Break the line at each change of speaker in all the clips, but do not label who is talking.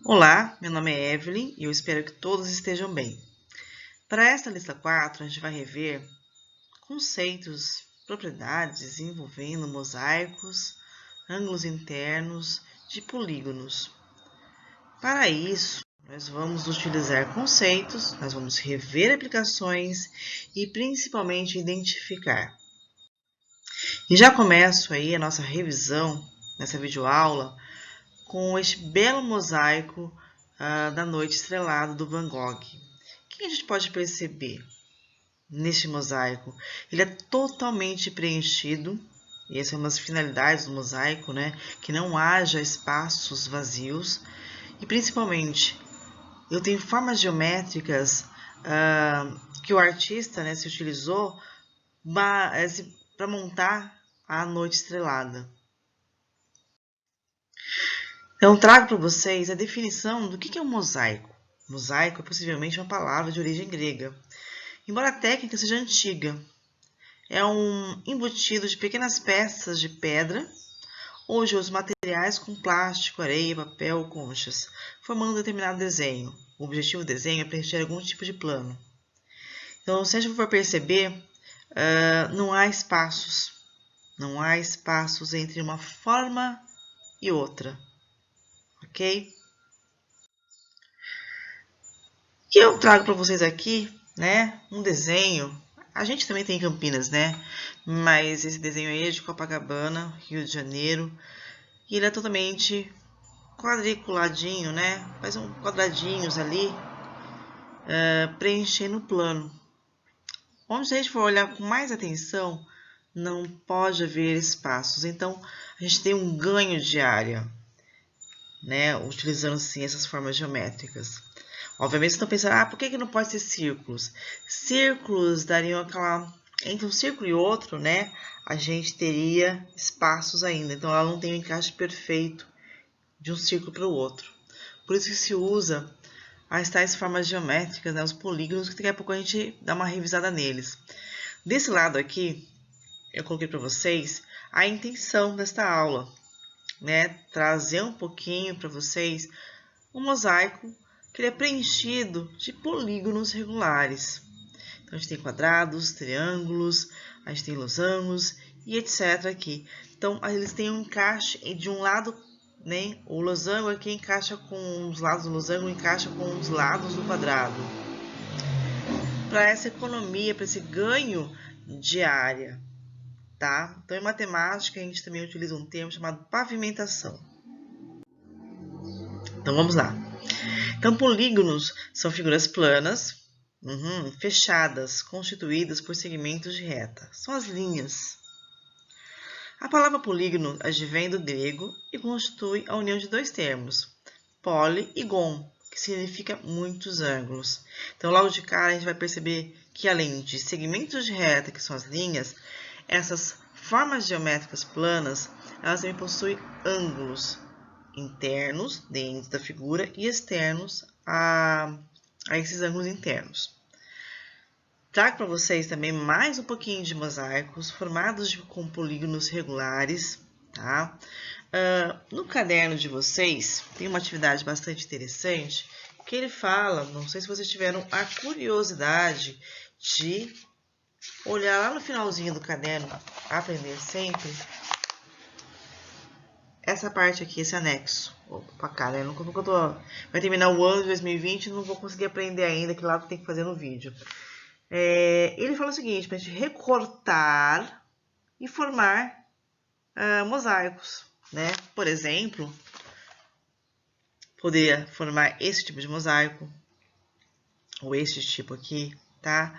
Olá, meu nome é Evelyn e eu espero que todos estejam bem. Para esta lista 4, a gente vai rever conceitos, propriedades envolvendo mosaicos, ângulos internos de polígonos. Para isso, nós vamos utilizar conceitos, nós vamos rever aplicações e principalmente identificar. E já começo aí a nossa revisão nessa videoaula com este belo mosaico da Noite Estrelada do Van Gogh. O que a gente pode perceber neste mosaico? Ele é totalmente preenchido, e essa é uma das finalidades do mosaico, né? Que não haja espaços vazios, e principalmente eu tenho formas geométricas que o artista, né, se utilizou para montar a Noite Estrelada. Então, trago para vocês a definição do que é um mosaico. Mosaico é possivelmente uma palavra de origem grega, embora a técnica seja antiga. É um embutido de pequenas peças de pedra ou de outros materiais com plástico, areia, papel ou conchas, formando um determinado desenho. O objetivo do desenho é preencher algum tipo de plano. Então, se a gente for perceber, não há espaços. Não há espaços entre uma forma e outra. Ok? E eu trago para vocês aqui, né, um desenho. A gente também tem em Campinas, né? Mas esse desenho aí é de Copacabana, Rio de Janeiro. E ele é totalmente quadriculadinho, né? Faz um quadradinhos ali, preenchendo o plano. Onde a gente for olhar com mais atenção, não pode haver espaços. Então, a gente tem um ganho de área, né? Utilizando assim essas formas geométricas. Obviamente, vocês estão pensando, por que não pode ser círculos? Círculos dariam aquela... Entre um círculo e outro, né? A gente teria espaços ainda. Então, ela não tem o encaixe perfeito de um círculo para o outro. Por isso que se usa as tais formas geométricas, né? Os polígonos, que daqui a pouco a gente dá uma revisada neles. Desse lado aqui, eu coloquei para vocês a intenção desta aula, né? Trazer um pouquinho para vocês um mosaico que ele é preenchido de polígonos regulares. Então, a gente tem quadrados, triângulos, a gente tem losangos e etc. aqui. Então, eles têm um encaixe de um lado, né? O losango aqui encaixa com os lados do losango, encaixa com os lados do quadrado. Para essa economia, para esse ganho de área, tá? Então, em matemática, a gente também utiliza um termo chamado pavimentação. Então, vamos lá. Então, polígonos são figuras planas, fechadas, constituídas por segmentos de reta. São as linhas. A palavra polígono advém do grego e constitui a união de dois termos, poli e gon, que significa muitos ângulos. Então, logo de cara, a gente vai perceber que, além de segmentos de reta, que são as linhas, essas formas geométricas planas, elas também possuem ângulos internos dentro da figura e externos a esses ângulos internos. Trago para vocês também mais um pouquinho de mosaicos formados com polígonos regulares, tá? No caderno de vocês tem uma atividade bastante interessante que ele fala, não sei se vocês tiveram a curiosidade de olhar lá no finalzinho do caderno, aprender sempre, essa parte aqui, esse anexo. Opa, cara, vai terminar o ano de 2020 e não vou conseguir aprender ainda que lá tem que fazer no vídeo. Ele fala o seguinte, para a gente recortar e formar mosaicos, né? Por exemplo, poderia formar esse tipo de mosaico, ou este tipo aqui, tá?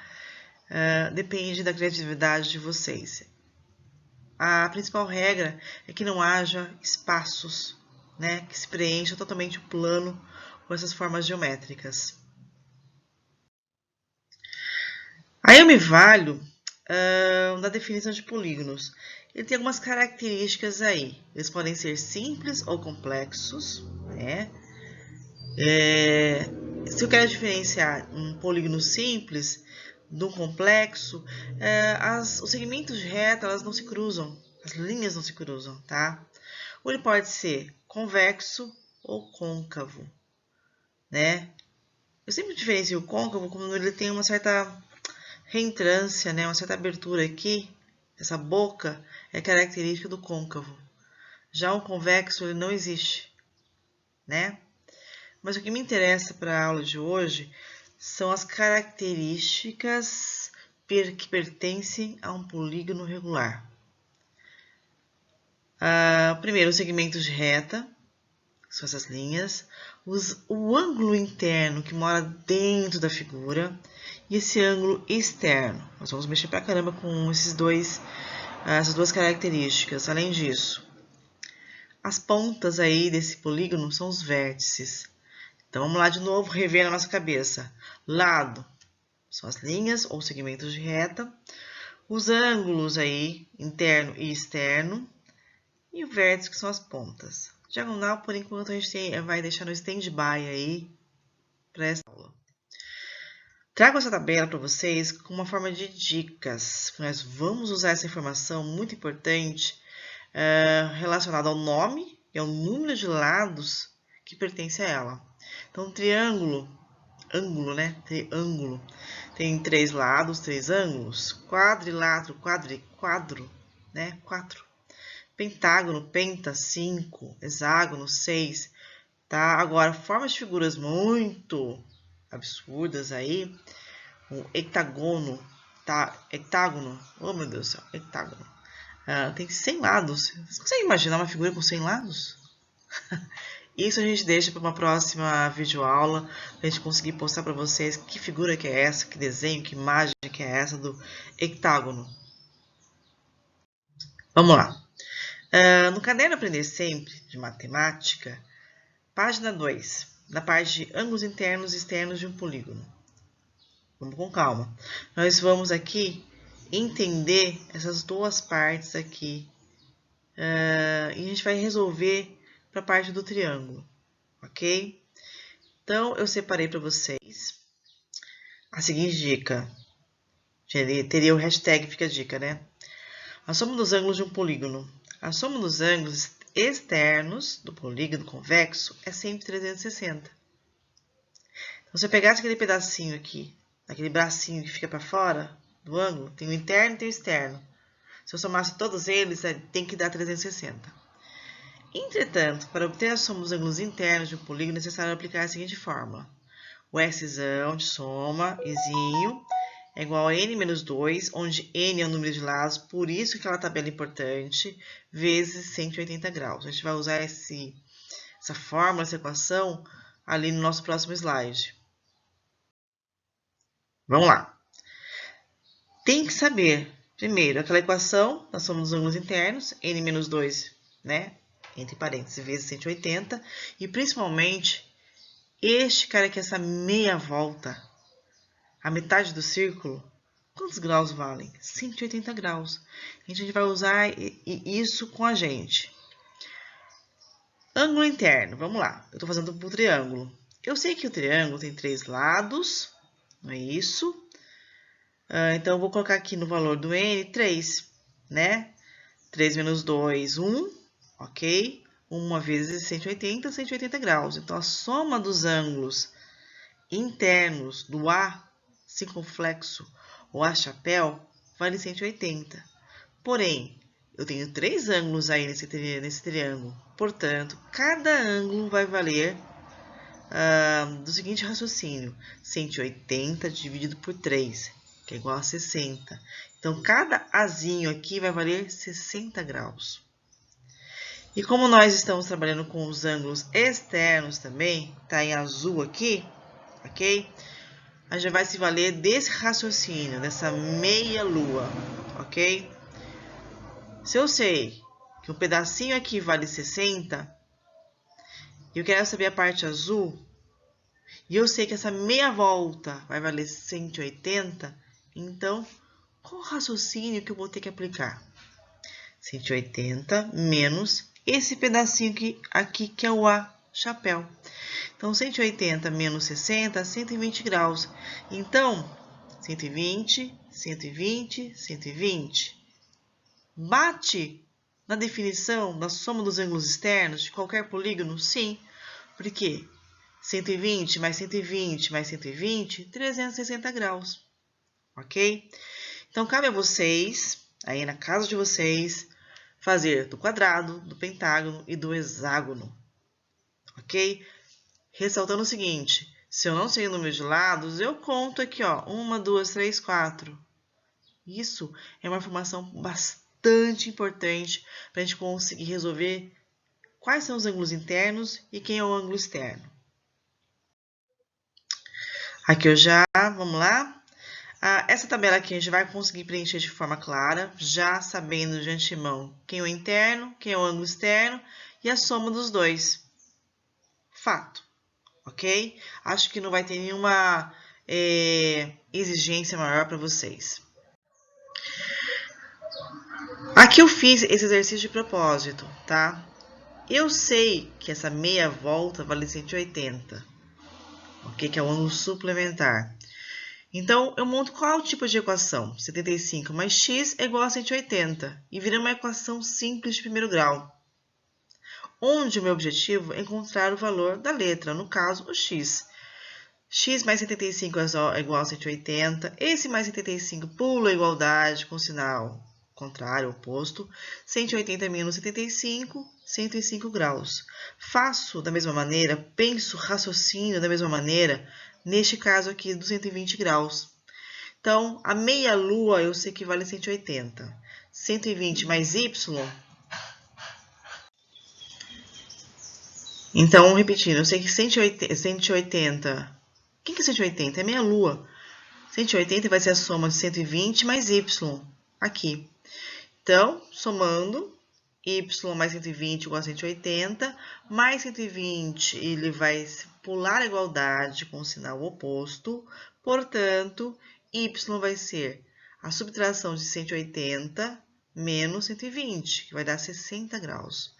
Depende da criatividade de vocês. A principal regra é que não haja espaços, né? Que se preencha totalmente o plano com essas formas geométricas. Aí eu me valho da definição de polígonos. Ele tem algumas características aí. Eles podem ser simples ou complexos, né? Se eu quero diferenciar um polígono simples de um complexo, os segmentos de reta elas não se cruzam, as linhas não se cruzam, tá? Ou ele pode ser convexo ou côncavo, né? Eu sempre diferencio o côncavo quando ele tem uma certa reentrância, né? Uma certa abertura aqui. Essa boca é característica do côncavo. Já o convexo, ele não existe, né? Mas o que me interessa para a aula de hoje são as características que pertencem a um polígono regular. Primeiro, os segmentos de reta, que são essas linhas, o ângulo interno que mora dentro da figura e esse ângulo externo. Nós vamos mexer pra caramba com essas duas características. Além disso, as pontas aí desse polígono são os vértices. Então, vamos lá de novo, rever na nossa cabeça. Lado são as linhas ou segmentos de reta. Os ângulos aí, interno e externo. E o vértice, que são as pontas. Diagonal, por enquanto, a gente vai deixar no stand-by aí para essa aula. Trago essa tabela para vocês com uma forma de dicas. Nós vamos usar essa informação muito importante relacionada ao nome e ao número de lados que pertence a ela. Então, triângulo, né? Triângulo tem 3 lados, 3 ângulos. Quadrilátero, quadro, né? 4. Pentágono, penta, 5. Hexágono, 6. Tá? Agora, formas de figuras muito absurdas aí. O hectágono, tá? Hectágono, oh meu Deus do céu, hectágono. Tem 100 lados. Você consegue imaginar uma figura com 100 lados? Isso a gente deixa para uma próxima videoaula, para a gente conseguir postar para vocês que figura que é essa, que desenho, que imagem que é essa do hectágono. Vamos lá. No caderno Aprender Sempre, de matemática, página 2, na parte de ângulos internos e externos de um polígono. Vamos com calma. Nós vamos aqui entender essas duas partes aqui. E a gente vai resolver para a parte do triângulo, ok? Então, eu separei para vocês a seguinte dica. Teria o hashtag Fica a Dica, né? A soma dos ângulos de um polígono. A soma dos ângulos externos do polígono convexo é sempre 360. Então, se eu pegasse aquele pedacinho aqui, aquele bracinho que fica para fora do ângulo, tem o interno e tem o externo. Se eu somasse todos eles, tem que dar 360. Entretanto, para obter a soma dos ângulos internos de um polígono, é necessário aplicar a seguinte fórmula. O Szão de soma, Izinho, é igual a n menos 2, onde n é o número de lados, por isso que aquela tabela é importante, vezes 180 graus. A gente vai usar essa fórmula, essa equação, ali no nosso próximo slide. Vamos lá. Tem que saber, primeiro, aquela equação da soma dos ângulos internos, n menos 2, né? Entre parênteses, vezes 180. E, principalmente, este cara aqui, essa meia volta, a metade do círculo, quantos graus valem? 180 graus. A gente vai usar isso com a gente. Ângulo interno, vamos lá. Eu estou fazendo para o triângulo. Eu sei que o triângulo tem 3 lados, não é isso? Então, eu vou colocar aqui no valor do n 3, né? 3 menos 2, 1, ok? 1 vezes 180, 180 graus. Então, a soma dos ângulos internos do A circunflexo ou A chapéu vale 180. Porém, eu tenho 3 ângulos aí nesse triângulo. Portanto, cada ângulo vai valer do seguinte raciocínio. 180 dividido por 3, que é igual a 60. Então, cada azinho aqui vai valer 60 graus. E como nós estamos trabalhando com os ângulos externos também, tá em azul aqui, ok? A gente vai se valer desse raciocínio, dessa meia lua, ok? Se eu sei que um pedacinho aqui vale 60, e eu quero saber a parte azul, e eu sei que essa meia volta vai valer 180, então, qual o raciocínio que eu vou ter que aplicar? 180 menos esse pedacinho aqui que é o A chapéu. Então, 180 menos 60, 120 graus. Então, 120, 120, 120. Bate na definição da soma dos ângulos externos de qualquer polígono? Sim. Por quê? 120 mais 120 mais 120, 360 graus, ok? Então, cabe a vocês, aí na casa de vocês, fazer do quadrado, do pentágono e do hexágono, ok? Ressaltando o seguinte, se eu não sei o número de lados, eu conto aqui, ó, 1, 2, 3, 4. Isso é uma informação bastante importante para a gente conseguir resolver quais são os ângulos internos e quem é o ângulo externo. Aqui eu já, vamos lá. Essa tabela aqui a gente vai conseguir preencher de forma clara, já sabendo de antemão quem é o interno, quem é o ângulo externo e a soma dos dois. Fato, ok? Acho que não vai ter nenhuma exigência maior para vocês. Aqui eu fiz esse exercício de propósito, tá? Eu sei que essa meia volta vale 180, ok? Que é o ângulo suplementar. Então, eu monto qual tipo de equação? 75 mais x é igual a 180. E vira uma equação simples de primeiro grau. Onde o meu objetivo é encontrar o valor da letra, no caso, o x. X mais 75 é igual a 180. Esse mais 75 pula a igualdade com sinal contrário, oposto. 180 menos 75, 105 graus. Faço da mesma maneira, penso, raciocínio da mesma maneira, neste caso aqui dos 120 graus. Então, a meia-lua eu sei que vale 180. 120 mais y. Então, repetindo, eu sei que 180. O que é 180? É meia-lua. 180 vai ser a soma de 120 mais y, aqui. Então, somando, y mais 120 igual a 180, mais 120, ele vai pular a igualdade com o sinal oposto, portanto, y vai ser a subtração de 180 menos 120, que vai dar 60 graus.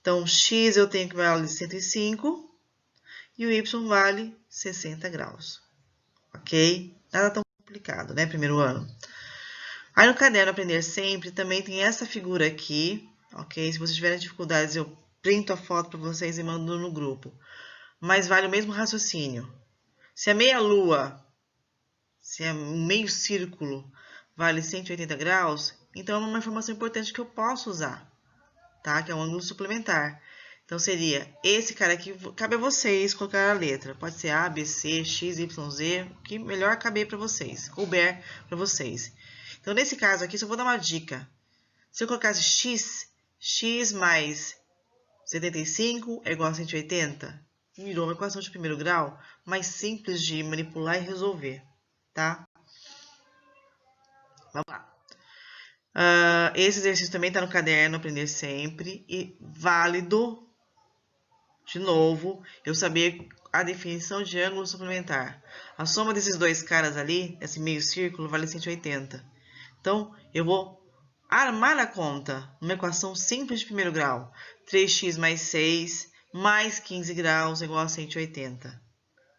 Então, x eu tenho que vale 105 e o y vale 60 graus, ok? Nada tão complicado, né, primeiro ano. Aí no caderno Aprender Sempre também tem essa figura aqui, ok? Se vocês tiverem dificuldades, eu printo a foto para vocês e mando no grupo. Mas vale o mesmo raciocínio. Se a meia-lua, se é um meio círculo, vale 180 graus, então é uma informação importante que eu posso usar, tá? Que é um ângulo suplementar. Então, seria esse cara aqui, cabe a vocês colocar a letra. Pode ser A, B, C, X, Y, Z, o que melhor caber para vocês, couber para vocês. Então, nesse caso aqui, só vou dar uma dica. Se eu colocasse x mais 75 é igual a 180, virou uma equação de primeiro grau mais simples de manipular e resolver, tá? Vamos lá. Esse exercício também está no caderno Aprender Sempre e válido, de novo, eu saber a definição de ângulo suplementar. A soma desses dois caras ali, esse meio círculo, vale 180. Então, eu vou armar a conta numa equação simples de primeiro grau. 3x mais 6 mais 15 graus é igual a 180.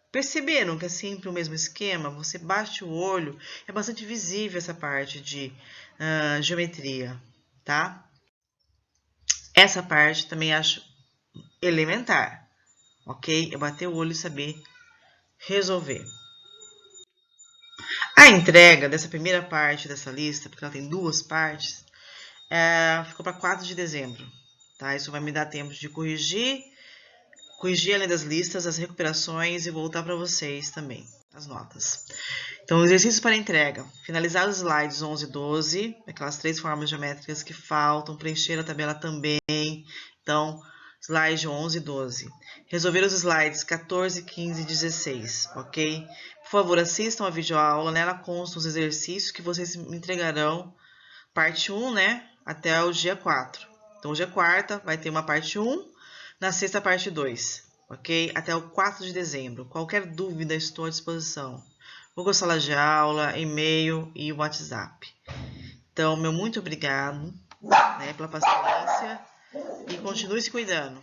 Perceberam que é sempre o mesmo esquema? Você bate o olho, é bastante visível essa parte de geometria, tá? Essa parte também acho elementar, ok? É bater o olho e saber resolver. A entrega dessa primeira parte dessa lista, porque ela tem duas partes, ficou para 4 de dezembro, tá? Isso vai me dar tempo de corrigir além das listas, as recuperações e voltar para vocês também, as notas. Então, exercício para entrega. Finalizar os slides 11 e 12, aquelas 3 formas geométricas que faltam, preencher a tabela também. Então, slide 11 e 12. Resolver os slides 14, 15 e 16, ok? Por favor, assistam a videoaula, nela constam os exercícios que vocês me entregarão, parte 1, né, até o dia 4. Então, hoje é quarta, vai ter uma parte 1, na sexta, parte 2, ok? Até o 4 de dezembro. Qualquer dúvida, estou à disposição. Google Sala de Aula, e-mail e WhatsApp. Então, meu muito obrigado, né, pela paciência e continue se cuidando.